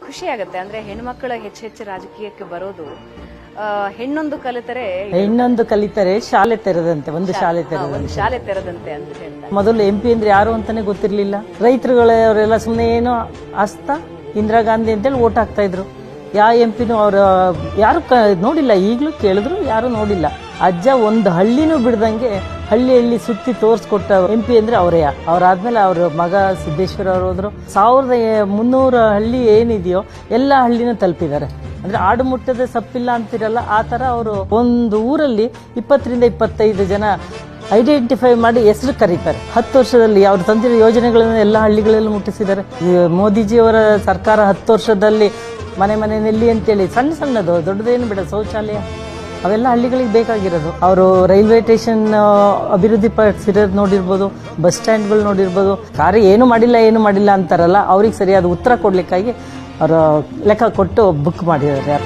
ಖುಷಿ ಆಗುತ್ತೆ. ಅಂದ್ರೆ ಹೆಣ್ಮಕ್ಳ ಹೆಚ್ಚು ರಾಜಕೀಯಕ್ಕೆ ಬರೋದು ಹೆಣ್ಣೊಂದು ಕಲಿತರೆ ಶಾಲೆ ತೆರೆದಂತೆ, ಒಂದು ಶಾಲೆ ತೆರೆದಂತೆ ಅಂತ ಹೇಳ್ತಾರೆ. ಮೊದಲು MP ಅಂದ್ರೆ ಯಾರು ಅಂತಾನೆ ಗೊತ್ತಿರ್ಲಿಲ್ಲ. ರೈತರುಗಳವರೆಲ್ಲ ಸುಮ್ಮನೆ ಏನೋ ಆಸ್ತಾ ಇಂದಿರಾ ಗಾಂಧಿ ಅಂತೇಳಿ ಓಟ್ ಹಾಕ್ತಾ ಇದ್ರು. ಯಾವ MP ಅವ್ರ ಯಾರು ನೋಡಿಲ್ಲ, ಈಗಲೂ ಕೇಳಿದ್ರು ಯಾರು ನೋಡಿಲ್ಲ. ಅಜ್ಜ ಒಂದು ಹಳ್ಳಿನೂ ಬಿಡ್ದಂಗೆ ಹಳ್ಳಿ ಸುತ್ತಿ ತೋರ್ಸ್ಕೊಟ್ಟ MP ಅಂದ್ರೆ ಅವರೇ. ಅವ್ರಾದ್ಮೇಲೆ ಅವ್ರ ಮಗ ಸಿದ್ದೇಶ್ವರ ಅವರು ಹೋದ್ರು. 1300 ಹಳ್ಳಿ ಏನಿದೆಯೋ ಎಲ್ಲ ಹಳ್ಳಿನೂ ತಲುಪಿದ್ದಾರೆ. ಅಂದ್ರೆ ಆಡು ಮುಟ್ಟದ ಸಪ್ಪಿಲ್ಲ ಅಂತಿರಲ್ಲ, ಆ ತರ ಅವರು ಒಂದು ಊರಲ್ಲಿ 20 ರಿಂದ 25 ಜನ ಐಡೆಂಟಿಫೈ ಮಾಡಿ ಹೆಸರು ಕರೀತಾರೆ. 10 ವರ್ಷದಲ್ಲಿ ಅವ್ರು ತಂದಿರೋ ಯೋಜನೆಗಳನ್ನು ಎಲ್ಲ ಹಳ್ಳಿಗಳಲ್ಲೂ ಮುಟ್ಟಿಸಿದ್ದಾರೆ. ಮೋದಿಜಿಯವರ ಸರ್ಕಾರ 10 ವರ್ಷದಲ್ಲಿ ಮನೆಯಲ್ಲಿ ಅಂತೇಳಿ ಸಣ್ಣದು ದೊಡ್ಡದೇನು ಬೇಡ, ಶೌಚಾಲಯ ಅವೆಲ್ಲ ಹಳ್ಳಿಗಳಿಗೆ ಬೇಕಾಗಿರೋದು. ಅವರು ರೈಲ್ವೆ ಸ್ಟೇಷನ್ ಅಭಿವೃದ್ಧಿ ಪಡಿಸಿರೋದು ನೋಡಿರ್ಬೋದು, ಬಸ್ ಸ್ಟ್ಯಾಂಡ್ಗಳು ನೋಡಿರ್ಬೋದು. ಕಾರ್ಯ ಏನು ಮಾಡಿಲ್ಲ ಅಂತಾರಲ್ಲ, ಅವ್ರಿಗೆ ಸರಿಯಾದ ಉತ್ತರ ಕೊಡ್ಲಿಕ್ಕಾಗಿ ಅವರು ಲೆಕ್ಕ ಕೊಟ್ಟು ಬುಕ್ ಮಾಡಿದ್ದಾರೆ.